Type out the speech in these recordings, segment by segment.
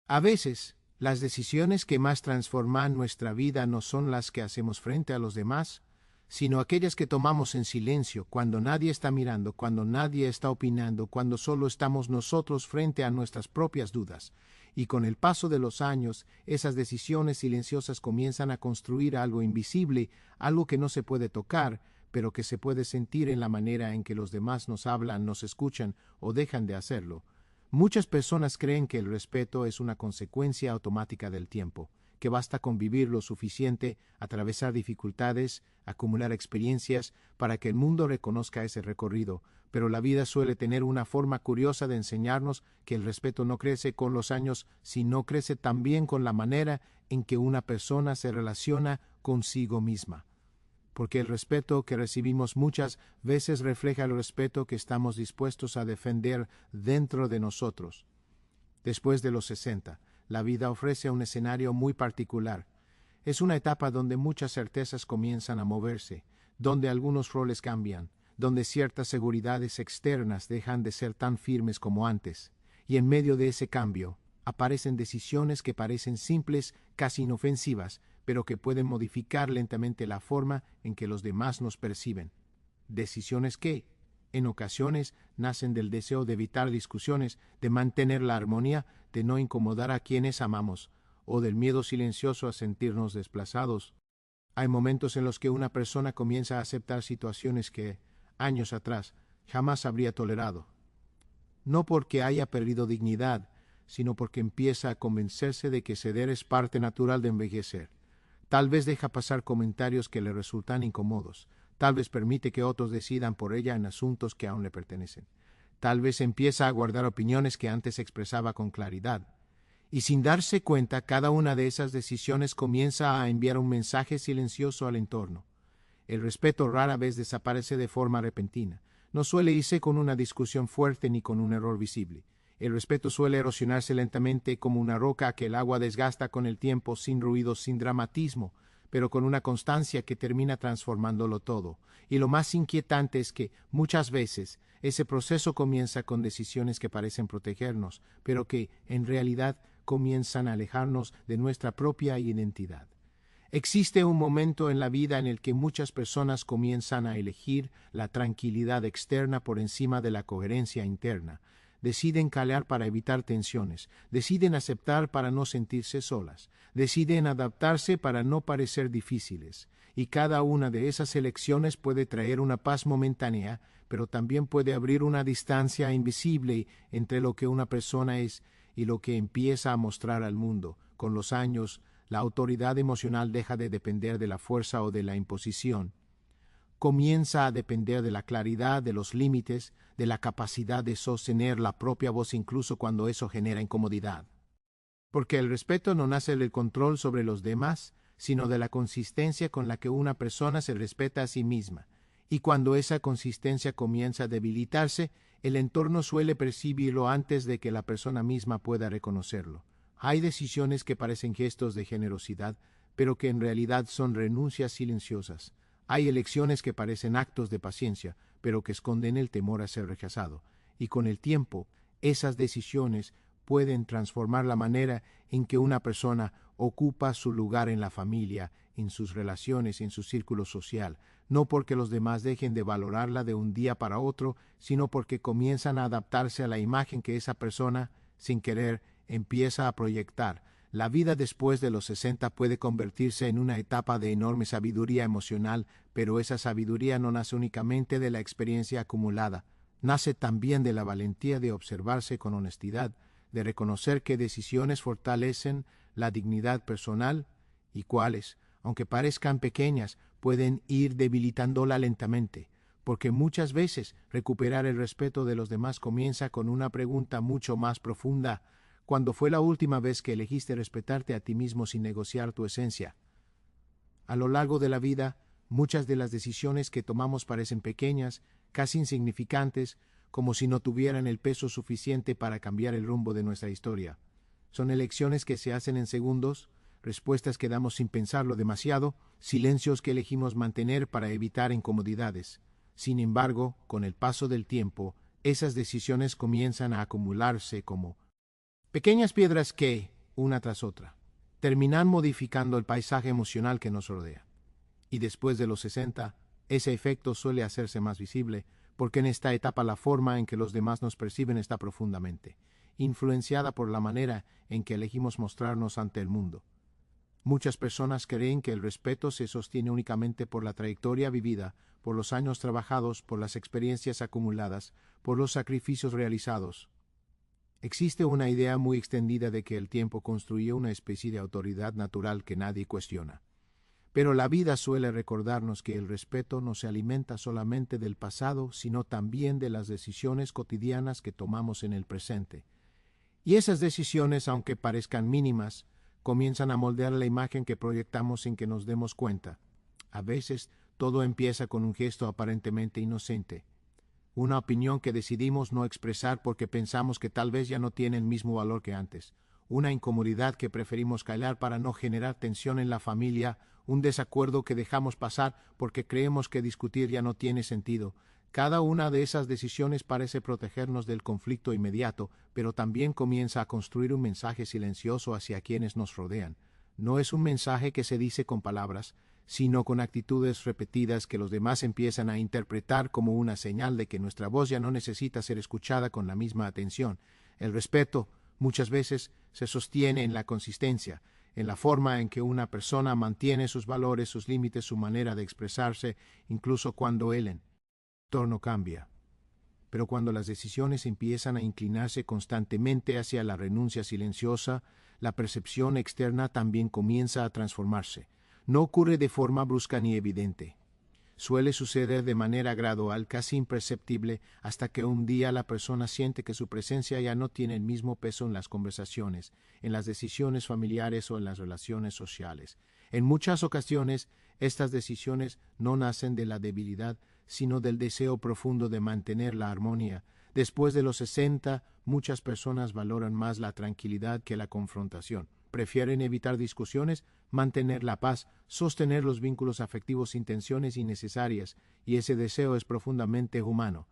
A veces, las decisiones que más transforman nuestra vida no son las que hacemos frente a los demás, sino aquellas que tomamos en silencio, cuando nadie está mirando, cuando nadie está opinando, cuando solo estamos nosotros frente a nuestras propias dudas. Y con el paso de los años, esas decisiones silenciosas comienzan a construir algo invisible, algo que no se puede tocar, pero que se puede sentir en la manera en que los demás nos hablan, nos escuchan o dejan de hacerlo. Muchas personas creen que el respeto es una consecuencia automática del tiempo, que basta con vivir lo suficiente, atravesar dificultades, acumular experiencias para que el mundo reconozca ese recorrido, pero la vida suele tener una forma curiosa de enseñarnos que el respeto no crece con los años, sino crece también con la manera en que una persona se relaciona consigo misma. Porque el respeto que recibimos muchas veces refleja el respeto que estamos dispuestos a defender dentro de nosotros. Después de los 60, la vida ofrece un escenario muy particular. Es una etapa donde muchas certezas comienzan a moverse, donde algunos roles cambian, donde ciertas seguridades externas dejan de ser tan firmes como antes. Y en medio de ese cambio, aparecen decisiones que parecen simples, casi inofensivas, pero que pueden modificar lentamente la forma en que los demás nos perciben. Decisiones que, en ocasiones, nacen del deseo de evitar discusiones, de mantener la armonía, de no incomodar a quienes amamos, o del miedo silencioso a sentirnos desplazados. Hay momentos en los que una persona comienza a aceptar situaciones que, años atrás, jamás habría tolerado. No porque haya perdido dignidad, sino porque empieza a convencerse de que ceder es parte natural de envejecer. Tal vez deja pasar comentarios que le resultan incómodos. Tal vez permite que otros decidan por ella en asuntos que aún le pertenecen. Tal vez empieza a guardar opiniones que antes expresaba con claridad. Y sin darse cuenta, cada una de esas decisiones comienza a enviar un mensaje silencioso al entorno. El respeto rara vez desaparece de forma repentina. No suele irse con una discusión fuerte ni con un error visible. El respeto suele erosionarse lentamente como una roca que el agua desgasta con el tiempo, sin ruido, sin dramatismo, pero con una constancia que termina transformándolo todo. Y lo más inquietante es que, muchas veces, ese proceso comienza con decisiones que parecen protegernos, pero que, en realidad, comienzan a alejarnos de nuestra propia identidad. Existe un momento en la vida en el que muchas personas comienzan a elegir la tranquilidad externa por encima de la coherencia interna. Deciden callar para evitar tensiones, deciden aceptar para no sentirse solas, deciden adaptarse para no parecer difíciles, y cada una de esas elecciones puede traer una paz momentánea, pero también puede abrir una distancia invisible entre lo que una persona es y lo que empieza a mostrar al mundo. Con los años, la autoridad emocional deja de depender de la fuerza o de la imposición. Comienza a depender de la claridad, de los límites, de la capacidad de sostener la propia voz incluso cuando eso genera incomodidad. Porque el respeto no nace del control sobre los demás, sino de la consistencia con la que una persona se respeta a sí misma. Y cuando esa consistencia comienza a debilitarse, el entorno suele percibirlo antes de que la persona misma pueda reconocerlo. Hay decisiones que parecen gestos de generosidad, pero que en realidad son renuncias silenciosas. Hay elecciones que parecen actos de paciencia, pero que esconden el temor a ser rechazado. Y con el tiempo, esas decisiones pueden transformar la manera en que una persona ocupa su lugar en la familia, en sus relaciones, en su círculo social, no porque los demás dejen de valorarla de un día para otro, sino porque comienzan a adaptarse a la imagen que esa persona, sin querer, empieza a proyectar. La vida después de los 60 puede convertirse en una etapa de enorme sabiduría emocional, pero esa sabiduría no nace únicamente de la experiencia acumulada, nace también de la valentía de observarse con honestidad, de reconocer qué decisiones fortalecen la dignidad personal y cuáles, aunque parezcan pequeñas, pueden ir debilitándola lentamente, porque muchas veces recuperar el respeto de los demás comienza con una pregunta mucho más profunda. ¿Cuándo fue la última vez que elegiste respetarte a ti mismo sin negociar tu esencia? A lo largo de la vida, muchas de las decisiones que tomamos parecen pequeñas, casi insignificantes, como si no tuvieran el peso suficiente para cambiar el rumbo de nuestra historia. Son elecciones que se hacen en segundos, respuestas que damos sin pensarlo demasiado, silencios que elegimos mantener para evitar incomodidades. Sin embargo, con el paso del tiempo, esas decisiones comienzan a acumularse como pequeñas piedras que, una tras otra, terminan modificando el paisaje emocional que nos rodea. Y después de los 60, ese efecto suele hacerse más visible, porque en esta etapa la forma en que los demás nos perciben está profundamente influenciada por la manera en que elegimos mostrarnos ante el mundo. Muchas personas creen que el respeto se sostiene únicamente por la trayectoria vivida, por los años trabajados, por las experiencias acumuladas, por los sacrificios realizados. Existe una idea muy extendida de que el tiempo construye una especie de autoridad natural que nadie cuestiona. Pero la vida suele recordarnos que el respeto no se alimenta solamente del pasado, sino también de las decisiones cotidianas que tomamos en el presente. Y esas decisiones, aunque parezcan mínimas, comienzan a moldear la imagen que proyectamos sin que nos demos cuenta. A veces todo empieza con un gesto aparentemente inocente, una opinión que decidimos no expresar porque pensamos que tal vez ya no tiene el mismo valor que antes, una incomodidad que preferimos callar para no generar tensión en la familia, un desacuerdo que dejamos pasar porque creemos que discutir ya no tiene sentido. Cada una de esas decisiones parece protegernos del conflicto inmediato, pero también comienza a construir un mensaje silencioso hacia quienes nos rodean. No es un mensaje que se dice con palabras, sino con actitudes repetidas que los demás empiezan a interpretar como una señal de que nuestra voz ya no necesita ser escuchada con la misma atención. El respeto, muchas veces, se sostiene en la consistencia, en la forma en que una persona mantiene sus valores, sus límites, su manera de expresarse, incluso cuando el entorno cambia. Pero cuando las decisiones empiezan a inclinarse constantemente hacia la renuncia silenciosa, la percepción externa también comienza a transformarse. No ocurre de forma brusca ni evidente. Suele suceder de manera gradual, casi imperceptible, hasta que un día la persona siente que su presencia ya no tiene el mismo peso en las conversaciones, en las decisiones familiares o en las relaciones sociales. En muchas ocasiones, estas decisiones no nacen de la debilidad, sino del deseo profundo de mantener la armonía. Después de los 60, muchas personas valoran más la tranquilidad que la confrontación. Prefieren evitar discusiones, mantener la paz, sostener los vínculos afectivos sin tensiones innecesarias, y ese deseo es profundamente humano.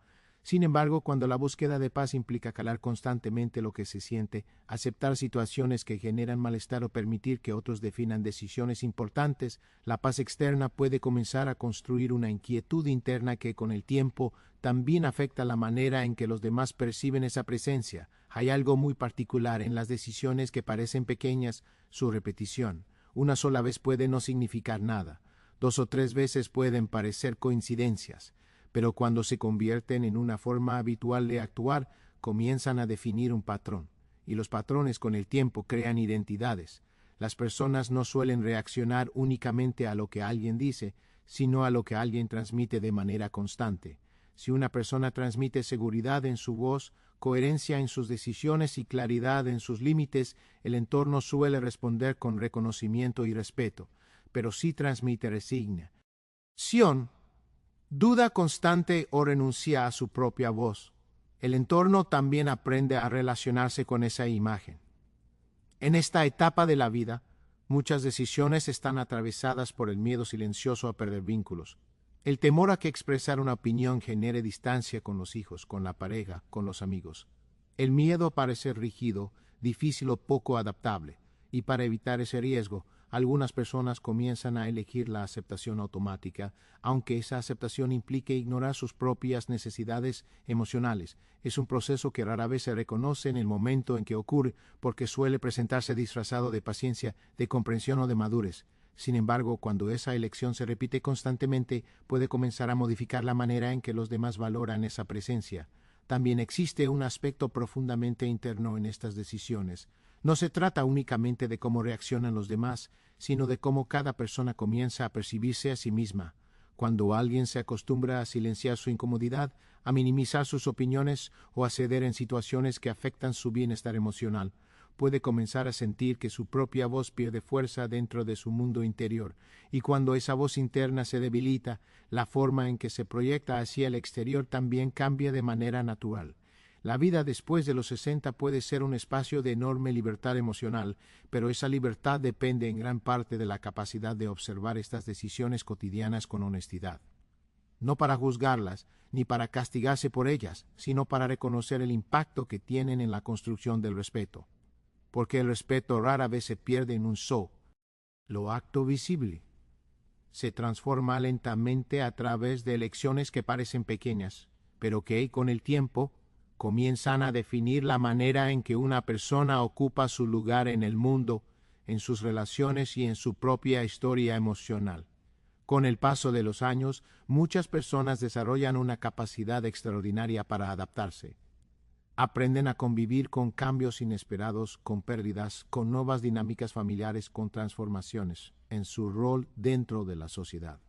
Sin embargo, cuando la búsqueda de paz implica calar constantemente lo que se siente, aceptar situaciones que generan malestar o permitir que otros definan decisiones importantes, la paz externa puede comenzar a construir una inquietud interna que con el tiempo también afecta la manera en que los demás perciben esa presencia. Hay algo muy particular en las decisiones que parecen pequeñas, su repetición. Una sola vez puede no significar nada. 2 o 3 veces pueden parecer coincidencias. Pero cuando se convierten en una forma habitual de actuar, comienzan a definir un patrón. Y los patrones con el tiempo crean identidades. Las personas no suelen reaccionar únicamente a lo que alguien dice, sino a lo que alguien transmite de manera constante. Si una persona transmite seguridad en su voz, coherencia en sus decisiones y claridad en sus límites, el entorno suele responder con reconocimiento y respeto. Pero si transmite resignación, duda constante o renuncia a su propia voz, el entorno también aprende a relacionarse con esa imagen. En esta etapa de la vida, muchas decisiones están atravesadas por el miedo silencioso a perder vínculos. El temor a que expresar una opinión genere distancia con los hijos, con la pareja, con los amigos. El miedo a parecer rígido, difícil o poco adaptable. Y para evitar ese riesgo, algunas personas comienzan a elegir la aceptación automática, aunque esa aceptación implique ignorar sus propias necesidades emocionales. Es un proceso que rara vez se reconoce en el momento en que ocurre, porque suele presentarse disfrazado de paciencia, de comprensión o de madurez. Sin embargo, cuando esa elección se repite constantemente, puede comenzar a modificar la manera en que los demás valoran esa presencia. También existe un aspecto profundamente interno en estas decisiones. No se trata únicamente de cómo reaccionan los demás, sino de cómo cada persona comienza a percibirse a sí misma. Cuando alguien se acostumbra a silenciar su incomodidad, a minimizar sus opiniones o a ceder en situaciones que afectan su bienestar emocional, puede comenzar a sentir que su propia voz pierde fuerza dentro de su mundo interior, y cuando esa voz interna se debilita, la forma en que se proyecta hacia el exterior también cambia de manera natural. La vida después de los 60 puede ser un espacio de enorme libertad emocional, pero esa libertad depende en gran parte de la capacidad de observar estas decisiones cotidianas con honestidad. No para juzgarlas, ni para castigarse por ellas, sino para reconocer el impacto que tienen en la construcción del respeto. porque el respeto rara vez se pierde en un lo acto visible. Se transforma lentamente a través de elecciones que parecen pequeñas, pero que, con el tiempo, comienzan a definir la manera en que una persona ocupa su lugar en el mundo, en sus relaciones y en su propia historia emocional. Con el paso de los años, muchas personas desarrollan una capacidad extraordinaria para adaptarse. Aprenden a convivir con cambios inesperados, con pérdidas, con nuevas dinámicas familiares, con transformaciones en su rol dentro de la sociedad.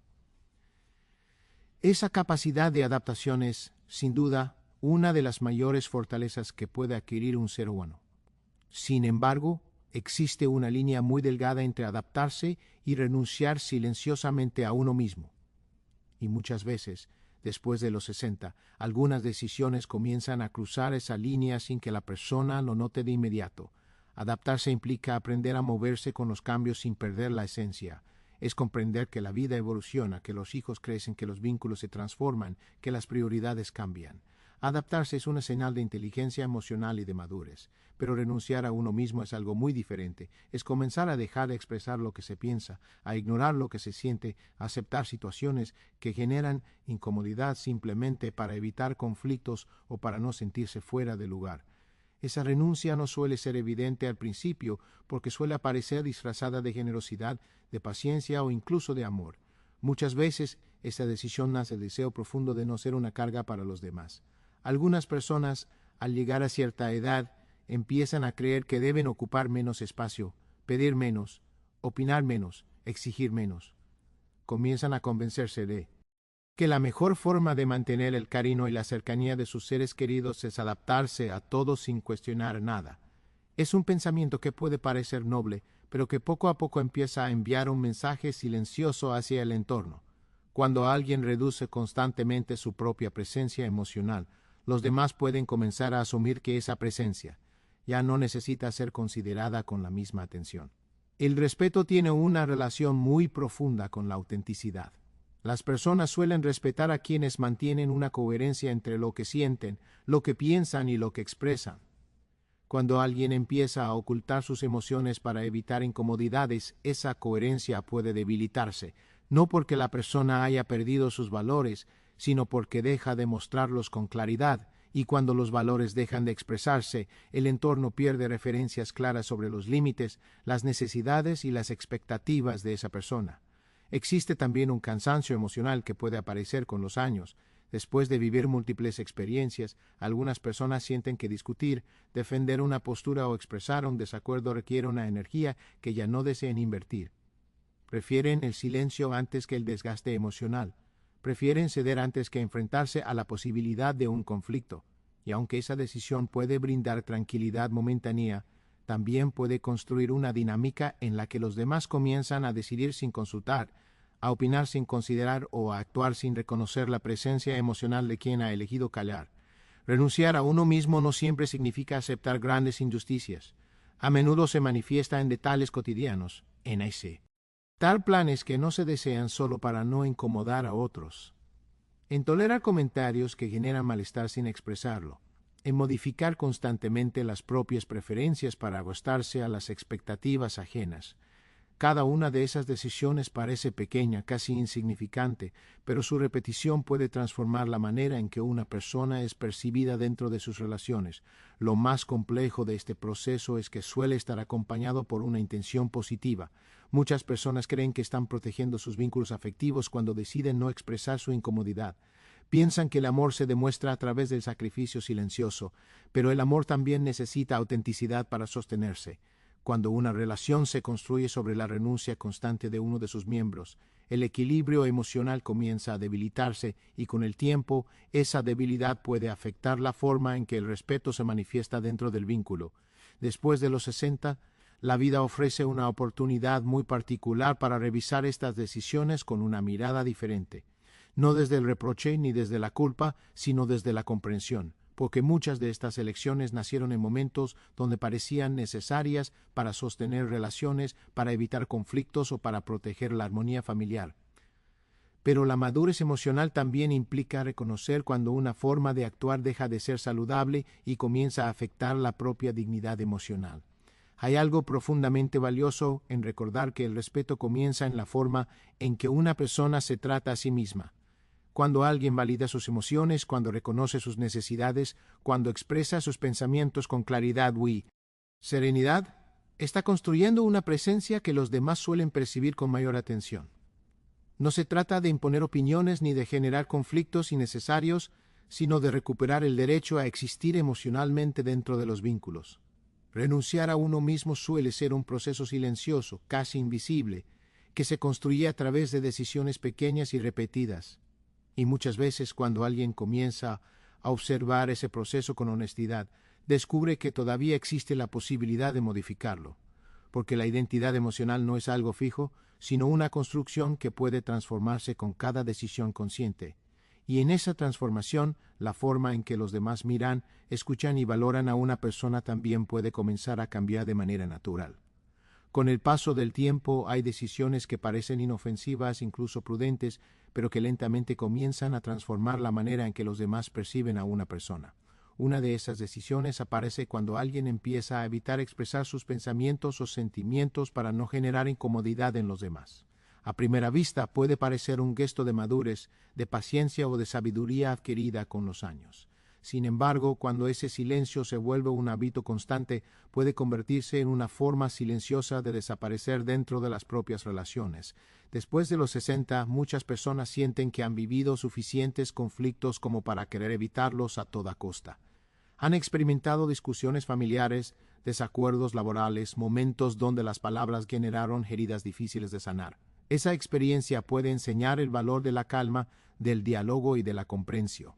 Esa capacidad de adaptación es, sin duda, una de las mayores fortalezas que puede adquirir un ser humano. Sin embargo, existe una línea muy delgada entre adaptarse y renunciar silenciosamente a uno mismo. Y muchas veces, después de los 60, algunas decisiones comienzan a cruzar esa línea sin que la persona lo note de inmediato. Adaptarse implica aprender a moverse con los cambios sin perder la esencia. Es comprender que la vida evoluciona, que los hijos crecen, que los vínculos se transforman, que las prioridades cambian. Adaptarse es una señal de inteligencia emocional y de madurez, pero renunciar a uno mismo es algo muy diferente. Es comenzar a dejar de expresar lo que se piensa, a ignorar lo que se siente, a aceptar situaciones que generan incomodidad simplemente para evitar conflictos o para no sentirse fuera de lugar. Esa renuncia no suele ser evidente al principio porque suele aparecer disfrazada de generosidad, de paciencia o incluso de amor. Muchas veces esta decisión nace del deseo profundo de no ser una carga para los demás. Algunas personas, al llegar a cierta edad, empiezan a creer que deben ocupar menos espacio, pedir menos, opinar menos, exigir menos. Comienzan a convencerse de que la mejor forma de mantener el cariño y la cercanía de sus seres queridos es adaptarse a todos sin cuestionar nada. Es un pensamiento que puede parecer noble, pero que poco a poco empieza a enviar un mensaje silencioso hacia el entorno. Cuando alguien reduce constantemente su propia presencia emocional, los demás pueden comenzar a asumir que esa presencia ya no necesita ser considerada con la misma atención. El respeto tiene una relación muy profunda con la autenticidad. Las personas suelen respetar a quienes mantienen una coherencia entre lo que sienten, lo que piensan y lo que expresan. Cuando alguien empieza a ocultar sus emociones para evitar incomodidades, esa coherencia puede debilitarse, no porque la persona haya perdido sus valores, sino porque deja de mostrarlos con claridad, y cuando los valores dejan de expresarse, el entorno pierde referencias claras sobre los límites, las necesidades y las expectativas de esa persona. Existe también un cansancio emocional que puede aparecer con los años. Después de vivir múltiples experiencias, algunas personas sienten que discutir, defender una postura o expresar un desacuerdo requiere una energía que ya no desean invertir. Prefieren el silencio antes que el desgaste emocional. Prefieren ceder antes que enfrentarse a la posibilidad de un conflicto. Y aunque esa decisión puede brindar tranquilidad momentánea, también puede construir una dinámica en la que los demás comienzan a decidir sin consultar, a opinar sin considerar o a actuar sin reconocer la presencia emocional de quien ha elegido callar. Renunciar a uno mismo no siempre significa aceptar grandes injusticias. A menudo se manifiesta en detalles cotidianos, tal planes que no se desean solo para no incomodar a otros. En tolerar comentarios que generan malestar sin expresarlo. En modificar constantemente las propias preferencias para ajustarse a las expectativas ajenas. Cada una de esas decisiones parece pequeña, casi insignificante, pero su repetición puede transformar la manera en que una persona es percibida dentro de sus relaciones. Lo más complejo de este proceso es que suele estar acompañado por una intención positiva. Muchas personas creen que están protegiendo sus vínculos afectivos cuando deciden no expresar su incomodidad. Piensan que el amor se demuestra a través del sacrificio silencioso, pero el amor también necesita autenticidad para sostenerse. Cuando una relación se construye sobre la renuncia constante de uno de sus miembros, el equilibrio emocional comienza a debilitarse y con el tiempo esa debilidad puede afectar la forma en que el respeto se manifiesta dentro del vínculo. Después de los 60, la vida ofrece una oportunidad muy particular para revisar estas decisiones con una mirada diferente. No desde el reproche ni desde la culpa, sino desde la comprensión, porque muchas de estas elecciones nacieron en momentos donde parecían necesarias para sostener relaciones, para evitar conflictos o para proteger la armonía familiar. Pero la madurez emocional también implica reconocer cuando una forma de actuar deja de ser saludable y comienza a afectar la propia dignidad emocional. Hay algo profundamente valioso en recordar que el respeto comienza en la forma en que una persona se trata a sí misma. Cuando alguien valida sus emociones, cuando reconoce sus necesidades, cuando expresa sus pensamientos con claridad y serenidad, está construyendo una presencia que los demás suelen percibir con mayor atención. No se trata de imponer opiniones ni de generar conflictos innecesarios, sino de recuperar el derecho a existir emocionalmente dentro de los vínculos. Renunciar a uno mismo suele ser un proceso silencioso, casi invisible, que se construye a través de decisiones pequeñas y repetidas. Y muchas veces cuando alguien comienza a observar ese proceso con honestidad, descubre que todavía existe la posibilidad de modificarlo, porque la identidad emocional no es algo fijo, sino una construcción que puede transformarse con cada decisión consciente. Y en esa transformación, la forma en que los demás miran, escuchan y valoran a una persona también puede comenzar a cambiar de manera natural. Con el paso del tiempo hay decisiones que parecen inofensivas, incluso prudentes, pero que lentamente comienzan a transformar la manera en que los demás perciben a una persona. Una de esas decisiones aparece cuando alguien empieza a evitar expresar sus pensamientos o sentimientos para no generar incomodidad en los demás. A primera vista puede parecer un gesto de madurez, de paciencia o de sabiduría adquirida con los años. Sin embargo, cuando ese silencio se vuelve un hábito constante, puede convertirse en una forma silenciosa de desaparecer dentro de las propias relaciones. Después de los 60, muchas personas sienten que han vivido suficientes conflictos como para querer evitarlos a toda costa. Han experimentado discusiones familiares, desacuerdos laborales, momentos donde las palabras generaron heridas difíciles de sanar. Esa experiencia puede enseñar el valor de la calma, del diálogo y de la comprensión.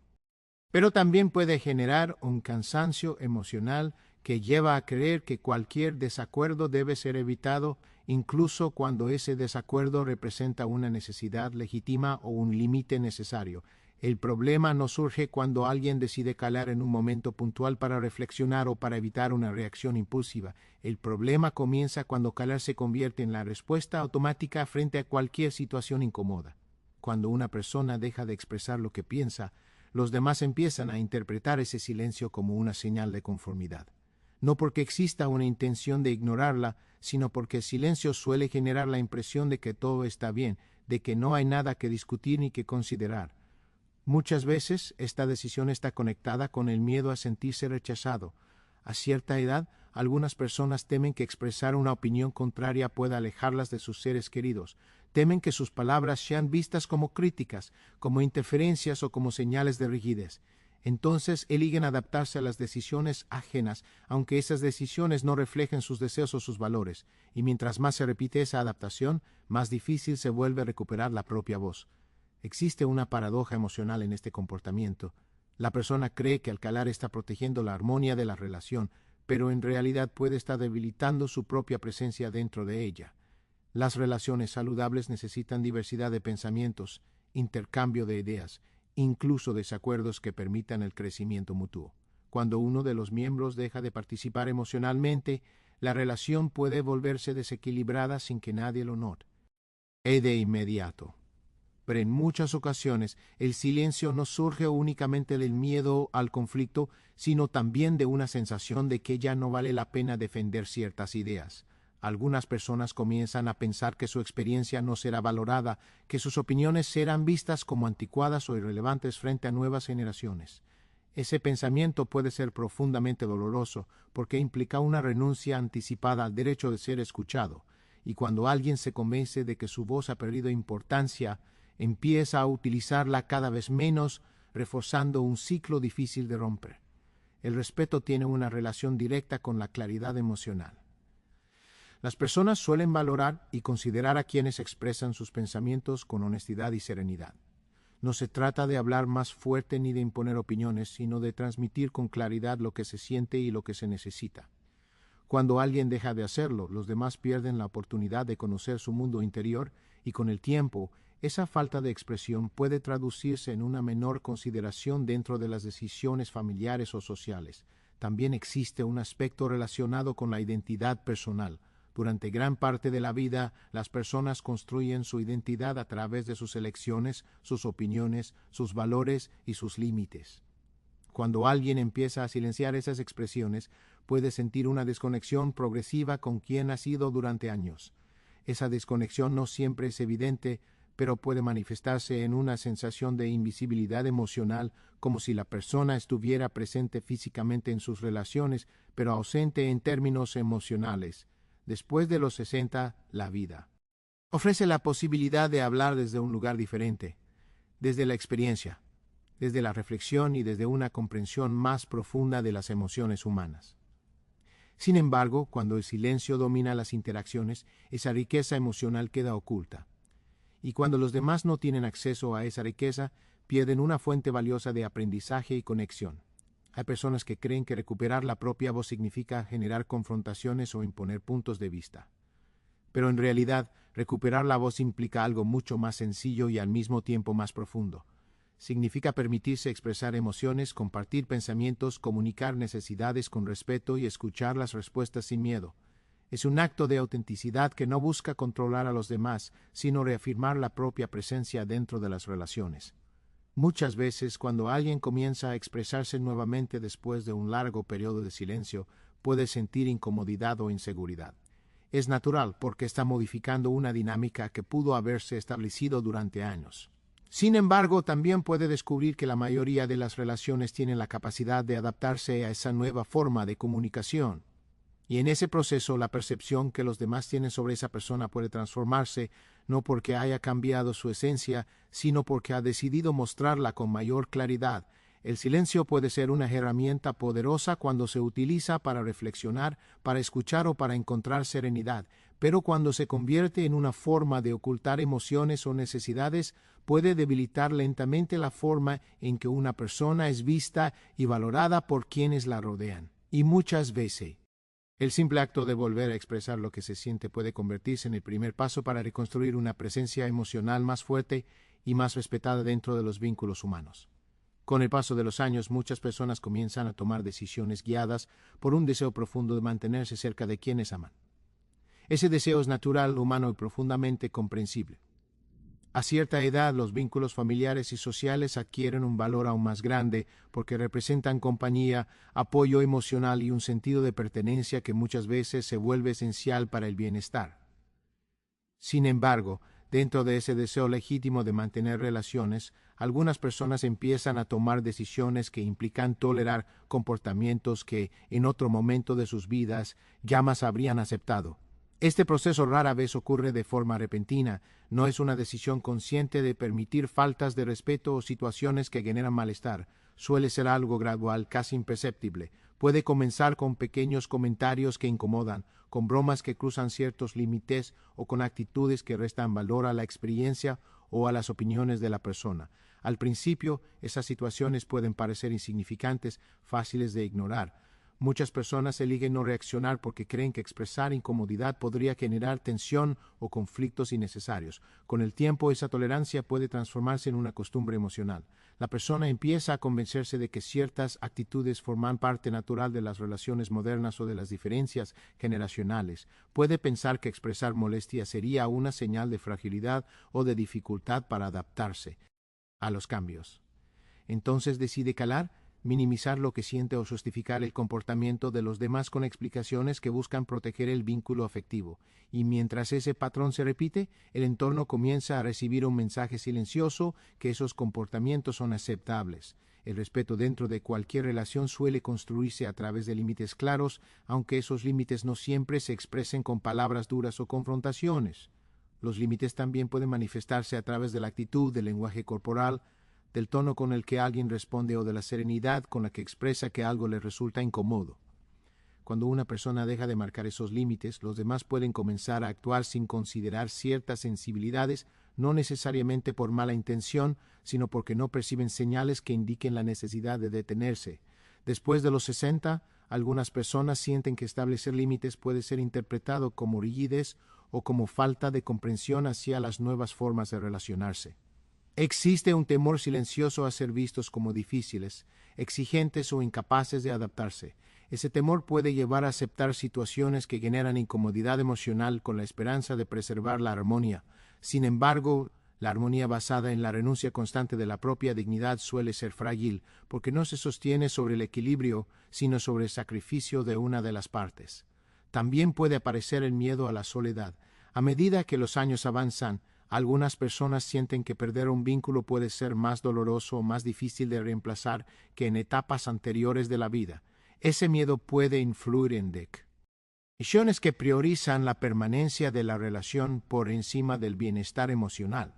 Pero también puede generar un cansancio emocional que lleva a creer que cualquier desacuerdo debe ser evitado, incluso cuando ese desacuerdo representa una necesidad legítima o un límite necesario. El problema no surge cuando alguien decide calar en un momento puntual para reflexionar o para evitar una reacción impulsiva. El problema comienza cuando calar se convierte en la respuesta automática frente a cualquier situación incómoda. Cuando una persona deja de expresar lo que piensa, los demás empiezan a interpretar ese silencio como una señal de conformidad. No porque exista una intención de ignorarla, sino porque el silencio suele generar la impresión de que todo está bien, de que no hay nada que discutir ni que considerar. Muchas veces esta decisión está conectada con el miedo a sentirse rechazado. A cierta edad, algunas personas temen que expresar una opinión contraria pueda alejarlas de sus seres queridos. Temen que sus palabras sean vistas como críticas, como interferencias o como señales de rigidez. Entonces eligen adaptarse a las decisiones ajenas, aunque esas decisiones no reflejen sus deseos o sus valores. Y mientras más se repite esa adaptación, más difícil se vuelve recuperar la propia voz. Existe una paradoja emocional en este comportamiento. La persona cree que al calar está protegiendo la armonía de la relación, pero en realidad puede estar debilitando su propia presencia dentro de ella. Las relaciones saludables necesitan diversidad de pensamientos, intercambio de ideas, incluso desacuerdos que permitan el crecimiento mutuo. Cuando uno de los miembros deja de participar emocionalmente, la relación puede volverse desequilibrada sin que nadie lo note. De inmediato. Pero en muchas ocasiones el silencio no surge únicamente del miedo al conflicto, sino también de una sensación de que ya no vale la pena defender ciertas ideas. Algunas personas comienzan a pensar que su experiencia no será valorada, que sus opiniones serán vistas como anticuadas o irrelevantes frente a nuevas generaciones. Ese pensamiento puede ser profundamente doloroso porque implica una renuncia anticipada al derecho de ser escuchado, y cuando alguien se convence de que su voz ha perdido importancia, empieza a utilizarla cada vez menos, reforzando un ciclo difícil de romper. El respeto tiene una relación directa con la claridad emocional. Las personas suelen valorar y considerar a quienes expresan sus pensamientos con honestidad y serenidad. No se trata de hablar más fuerte ni de imponer opiniones, sino de transmitir con claridad lo que se siente y lo que se necesita. Cuando alguien deja de hacerlo, los demás pierden la oportunidad de conocer su mundo interior y con el tiempo, esa falta de expresión puede traducirse en una menor consideración dentro de las decisiones familiares o sociales. También existe un aspecto relacionado con la identidad personal. Durante gran parte de la vida, las personas construyen su identidad a través de sus elecciones, sus opiniones, sus valores y sus límites. Cuando alguien empieza a silenciar esas expresiones, puede sentir una desconexión progresiva con quien ha sido durante años. Esa desconexión no siempre es evidente, pero puede manifestarse en una sensación de invisibilidad emocional, como si la persona estuviera presente físicamente en sus relaciones, pero ausente en términos emocionales. Después de los 60, la vida ofrece la posibilidad de hablar desde un lugar diferente, desde la experiencia, desde la reflexión y desde una comprensión más profunda de las emociones humanas. Sin embargo, cuando el silencio domina las interacciones, esa riqueza emocional queda oculta. Y cuando los demás no tienen acceso a esa riqueza, pierden una fuente valiosa de aprendizaje y conexión. Hay personas que creen que recuperar la propia voz significa generar confrontaciones o imponer puntos de vista. Pero en realidad, recuperar la voz implica algo mucho más sencillo y al mismo tiempo más profundo. Significa permitirse expresar emociones, compartir pensamientos, comunicar necesidades con respeto y escuchar las respuestas sin miedo. Es un acto de autenticidad que no busca controlar a los demás, sino reafirmar la propia presencia dentro de las relaciones. Muchas veces, cuando alguien comienza a expresarse nuevamente después de un largo periodo de silencio, puede sentir incomodidad o inseguridad. Es natural porque está modificando una dinámica que pudo haberse establecido durante años. Sin embargo, también puede descubrir que la mayoría de las relaciones tienen la capacidad de adaptarse a esa nueva forma de comunicación. Y en ese proceso, la percepción que los demás tienen sobre esa persona puede transformarse, no porque haya cambiado su esencia, sino porque ha decidido mostrarla con mayor claridad. El silencio puede ser una herramienta poderosa cuando se utiliza para reflexionar, para escuchar o para encontrar serenidad, pero cuando se convierte en una forma de ocultar emociones o necesidades, puede debilitar lentamente la forma en que una persona es vista y valorada por quienes la rodean. Y muchas veces, el simple acto de volver a expresar lo que se siente puede convertirse en el primer paso para reconstruir una presencia emocional más fuerte y más respetada dentro de los vínculos humanos. Con el paso de los años, muchas personas comienzan a tomar decisiones guiadas por un deseo profundo de mantenerse cerca de quienes aman. Ese deseo es natural, humano y profundamente comprensible. A cierta edad, los vínculos familiares y sociales adquieren un valor aún más grande porque representan compañía, apoyo emocional y un sentido de pertenencia que muchas veces se vuelve esencial para el bienestar. Sin embargo, dentro de ese deseo legítimo de mantener relaciones, algunas personas empiezan a tomar decisiones que implican tolerar comportamientos que en otro momento de sus vidas jamás habrían aceptado. Este proceso rara vez ocurre de forma repentina, no es una decisión consciente de permitir faltas de respeto o situaciones que generan malestar. Suele ser algo gradual, casi imperceptible. Puede comenzar con pequeños comentarios que incomodan, con bromas que cruzan ciertos límites o con actitudes que restan valor a la experiencia o a las opiniones de la persona. Al principio, esas situaciones pueden parecer insignificantes, fáciles de ignorar. Muchas personas eligen no reaccionar porque creen que expresar incomodidad podría generar tensión o conflictos innecesarios. Con el tiempo, esa tolerancia puede transformarse en una costumbre emocional. La persona empieza a convencerse de que ciertas actitudes forman parte natural de las relaciones modernas o de las diferencias generacionales. Puede pensar que expresar molestia sería una señal de fragilidad o de dificultad para adaptarse a los cambios. Entonces decide calar, minimizar lo que siente o justificar el comportamiento de los demás con explicaciones que buscan proteger el vínculo afectivo. Y mientras ese patrón se repite, el entorno comienza a recibir un mensaje silencioso que esos comportamientos son aceptables. El respeto dentro de cualquier relación suele construirse a través de límites claros, aunque esos límites no siempre se expresen con palabras duras o confrontaciones. Los límites también pueden manifestarse a través de la actitud, del lenguaje corporal, del tono con el que alguien responde o de la serenidad con la que expresa que algo le resulta incómodo. Cuando una persona deja de marcar esos límites, los demás pueden comenzar a actuar sin considerar ciertas sensibilidades, no necesariamente por mala intención, sino porque no perciben señales que indiquen la necesidad de detenerse. Después de los 60, algunas personas sienten que establecer límites puede ser interpretado como rigidez o como falta de comprensión hacia las nuevas formas de relacionarse. Existe un temor silencioso a ser vistos como difíciles, exigentes o incapaces de adaptarse. Ese temor puede llevar a aceptar situaciones que generan incomodidad emocional con la esperanza de preservar la armonía. Sin embargo, La armonía basada en la renuncia constante de la propia dignidad suele ser frágil, porque no se sostiene sobre el equilibrio, sino sobre el sacrificio de una de las partes. También puede aparecer el miedo a la soledad. A medida que los años avanzan, algunas personas sienten que perder un vínculo puede ser más doloroso o más difícil de reemplazar que en etapas anteriores de la vida. Ese miedo puede influir en decisiones que priorizan la permanencia de la relación por encima del bienestar emocional.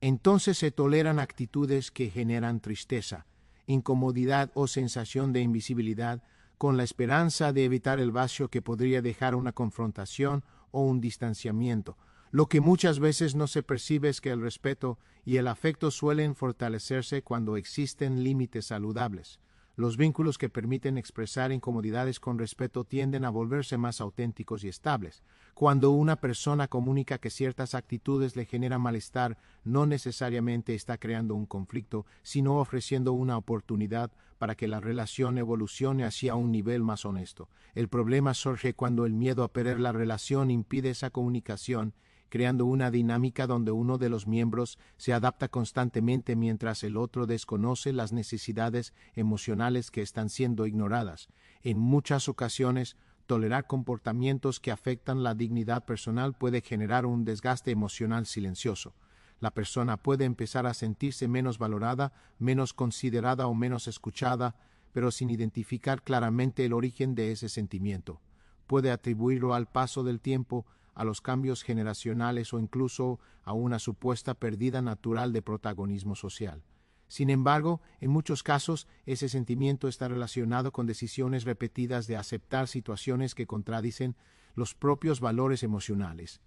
Entonces se toleran actitudes que generan tristeza, incomodidad o sensación de invisibilidad, con la esperanza de evitar el vacío que podría dejar una confrontación o un distanciamiento. Lo que muchas veces no se percibe es que el respeto y el afecto suelen fortalecerse cuando existen límites saludables. Los vínculos que permiten expresar incomodidades con respeto tienden a volverse más auténticos y estables. Cuando una persona comunica que ciertas actitudes le generan malestar, no necesariamente está creando un conflicto, sino ofreciendo una oportunidad para que la relación evolucione hacia un nivel más honesto. El problema surge cuando el miedo a perder la relación impide esa comunicación, creando una dinámica donde uno de los miembros se adapta constantemente mientras el otro desconoce las necesidades emocionales que están siendo ignoradas. En muchas ocasiones, tolerar comportamientos que afectan la dignidad personal puede generar un desgaste emocional silencioso. La persona puede empezar a sentirse menos valorada, menos considerada o menos escuchada, pero sin identificar claramente el origen de ese sentimiento. Puede atribuirlo al paso del tiempo, a los cambios generacionales o incluso a una supuesta pérdida natural de protagonismo social. Sin embargo, en muchos casos, ese sentimiento está relacionado con decisiones repetidas de aceptar situaciones que contradicen los propios valores emocionales.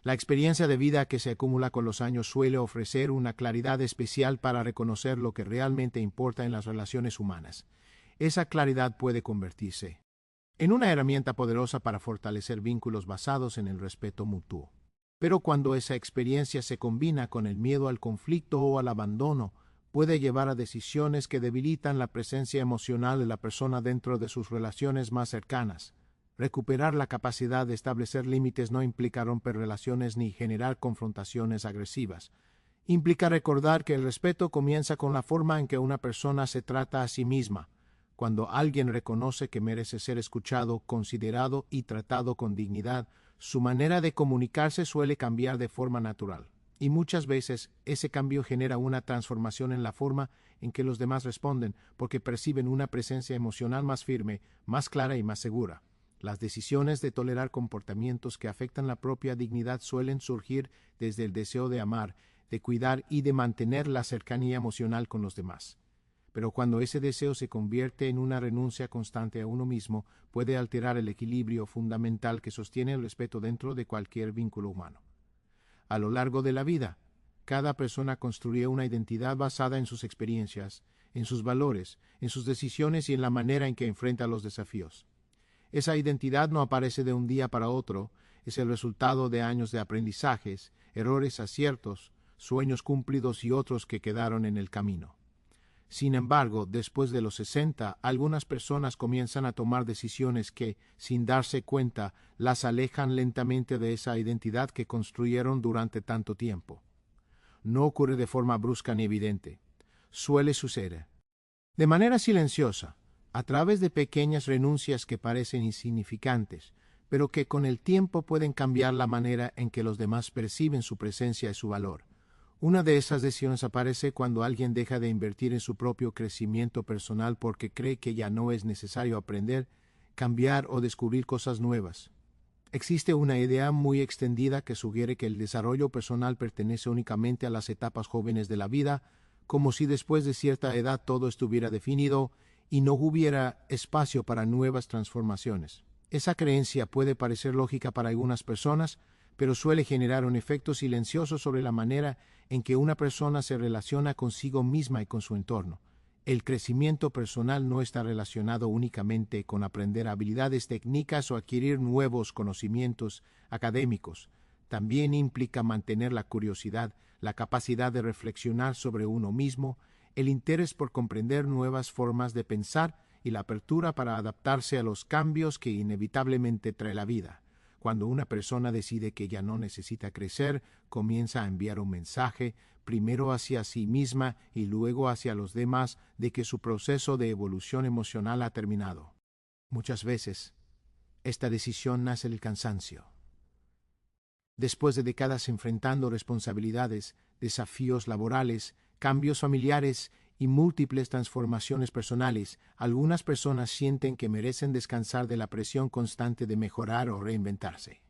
La experiencia de vida que se acumula con los años suele ofrecer una claridad especial para reconocer lo que realmente importa en las relaciones humanas. Esa claridad puede convertirse en una herramienta poderosa para fortalecer vínculos basados en el respeto mutuo. Pero cuando esa experiencia se combina con el miedo al conflicto o al abandono, puede llevar a decisiones que debilitan la presencia emocional de la persona dentro de sus relaciones más cercanas. Recuperar la capacidad de establecer límites no implica romper relaciones ni generar confrontaciones agresivas. Implica recordar que el respeto comienza con la forma en que una persona se trata a sí misma. Cuando alguien reconoce que merece ser escuchado, considerado y tratado con dignidad, su manera de comunicarse suele cambiar de forma natural. Y muchas veces ese cambio genera una transformación en la forma en que los demás responden, porque perciben una presencia emocional más firme, más clara y más segura. Las decisiones de tolerar comportamientos que afectan la propia dignidad suelen surgir desde el deseo de amar, de cuidar y de mantener la cercanía emocional con los demás. Pero cuando ese deseo se convierte en una renuncia constante a uno mismo, puede alterar el equilibrio fundamental que sostiene el respeto dentro de cualquier vínculo humano. A lo largo de la vida, cada persona construye una identidad basada en sus experiencias, en sus valores, en sus decisiones y en la manera en que enfrenta los desafíos. Esa identidad no aparece de un día para otro, es el resultado de años de aprendizajes, errores, aciertos, sueños cumplidos y otros que quedaron en el camino. Sin embargo, después de los 60, algunas personas comienzan a tomar decisiones que, sin darse cuenta, las alejan lentamente de esa identidad que construyeron durante tanto tiempo. No ocurre de forma brusca ni evidente. Suele suceder de manera silenciosa, a través de pequeñas renuncias que parecen insignificantes, pero que con el tiempo pueden cambiar la manera en que los demás perciben su presencia y su valor. Una de esas decisiones aparece cuando alguien deja de invertir en su propio crecimiento personal porque cree que ya no es necesario aprender, cambiar o descubrir cosas nuevas. Existe una idea muy extendida que sugiere que el desarrollo personal pertenece únicamente a las etapas jóvenes de la vida, como si después de cierta edad todo estuviera definido y no hubiera espacio para nuevas transformaciones. Esa creencia puede parecer lógica para algunas personas, pero suele generar un efecto silencioso sobre la manera en que una persona se relaciona consigo misma y con su entorno. El crecimiento personal no está relacionado únicamente con aprender habilidades técnicas o adquirir nuevos conocimientos académicos. También implica mantener la curiosidad, la capacidad de reflexionar sobre uno mismo, el interés por comprender nuevas formas de pensar y la apertura para adaptarse a los cambios que inevitablemente trae la vida. Cuando una persona decide que ya no necesita crecer, comienza a enviar un mensaje, primero hacia sí misma y luego hacia los demás, de que su proceso de evolución emocional ha terminado. Muchas veces, esta decisión nace del cansancio. Después de décadas enfrentando responsabilidades, desafíos laborales, cambios familiares y múltiples transformaciones personales, algunas personas sienten que merecen descansar de la presión constante de mejorar o reinventarse.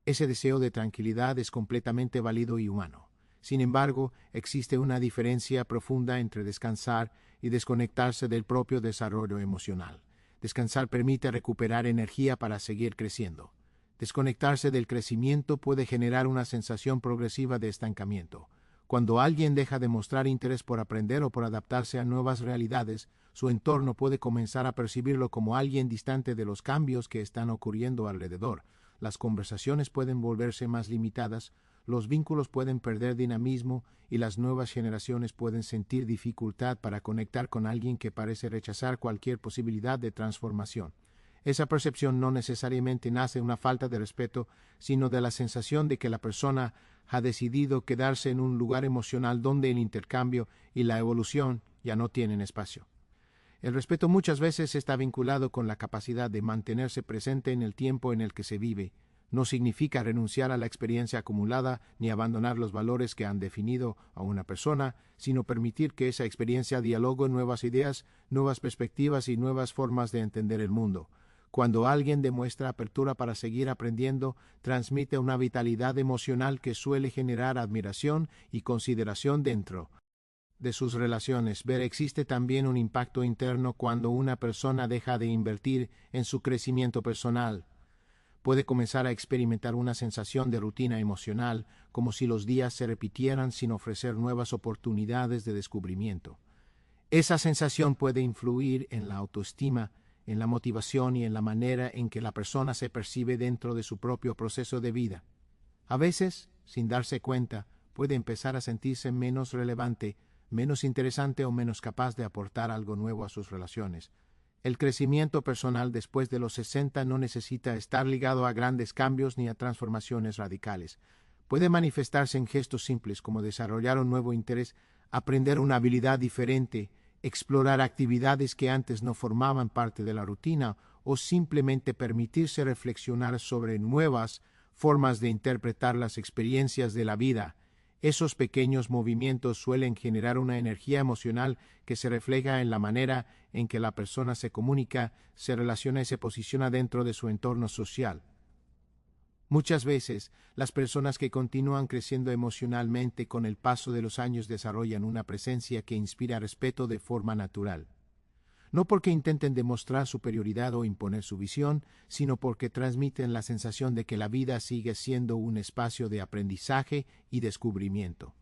Ese deseo de tranquilidad es completamente válido y humano. Sin embargo, existe una diferencia profunda entre descansar y desconectarse del propio desarrollo emocional. Descansar permite recuperar energía para seguir creciendo. Desconectarse del crecimiento puede generar una sensación progresiva de estancamiento. Cuando alguien deja de mostrar interés por aprender o por adaptarse a nuevas realidades, su entorno puede comenzar a percibirlo como alguien distante de los cambios que están ocurriendo alrededor. Las conversaciones pueden volverse más limitadas, los vínculos pueden perder dinamismo y las nuevas generaciones pueden sentir dificultad para conectar con alguien que parece rechazar cualquier posibilidad de transformación. Esa percepción no necesariamente nace de una falta de respeto, sino de la sensación de que la persona ha decidido quedarse en un lugar emocional donde el intercambio y la evolución ya no tienen espacio. El respeto muchas veces está vinculado con la capacidad de mantenerse presente en el tiempo en el que se vive. No significa renunciar a la experiencia acumulada ni abandonar los valores que han definido a una persona, sino permitir que esa experiencia dialogue nuevas ideas, nuevas perspectivas y nuevas formas de entender el mundo. Cuando alguien demuestra apertura para seguir aprendiendo, transmite una vitalidad emocional que suele generar admiración y consideración dentro de sus relaciones. Pero existe también un impacto interno cuando una persona deja de invertir en su crecimiento personal. Puede comenzar a experimentar una sensación de rutina emocional, como si los días se repitieran sin ofrecer nuevas oportunidades de descubrimiento. Esa sensación puede influir en la autoestima, en la motivación y en la manera en que la persona se percibe dentro de su propio proceso de vida. A veces, sin darse cuenta, puede empezar a sentirse menos relevante, menos interesante o menos capaz de aportar algo nuevo a sus relaciones. El crecimiento personal después de los 60 no necesita estar ligado a grandes cambios ni a transformaciones radicales. Puede manifestarse en gestos simples como desarrollar un nuevo interés, aprender una habilidad diferente, explorar actividades que antes no formaban parte de la rutina o simplemente permitirse reflexionar sobre nuevas formas de interpretar las experiencias de la vida. Esos pequeños movimientos suelen generar una energía emocional que se refleja en la manera en que la persona se comunica, se relaciona y se posiciona dentro de su entorno social. Muchas veces, las personas que continúan creciendo emocionalmente con el paso de los años desarrollan una presencia que inspira respeto de forma natural. No porque intenten demostrar superioridad o imponer su visión, sino porque transmiten la sensación de que la vida sigue siendo un espacio de aprendizaje y descubrimiento.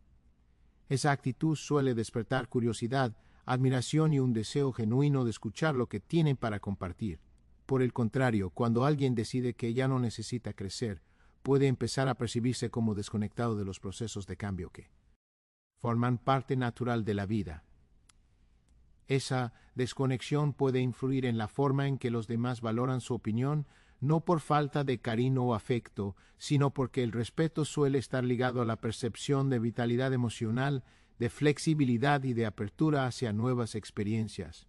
Esa actitud suele despertar curiosidad, admiración y un deseo genuino de escuchar lo que tienen para compartir. Por el contrario, cuando alguien decide que ya no necesita crecer, puede empezar a percibirse como desconectado de los procesos de cambio que forman parte natural de la vida. Esa desconexión puede influir en la forma en que los demás valoran su opinión, no por falta de cariño o afecto, sino porque el respeto suele estar ligado a la percepción de vitalidad emocional, de flexibilidad y de apertura hacia nuevas experiencias.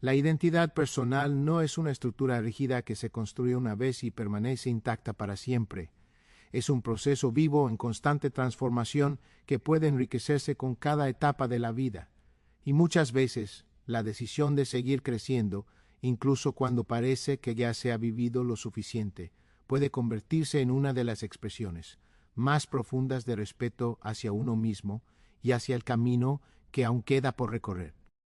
La identidad personal no es una estructura rígida que se construye una vez y permanece intacta para siempre. Es un proceso vivo en constante transformación que puede enriquecerse con cada etapa de la vida. Y muchas veces, la decisión de seguir creciendo, incluso cuando parece que ya se ha vivido lo suficiente, puede convertirse en una de las expresiones más profundas de respeto hacia uno mismo y hacia el camino que aún queda por recorrer.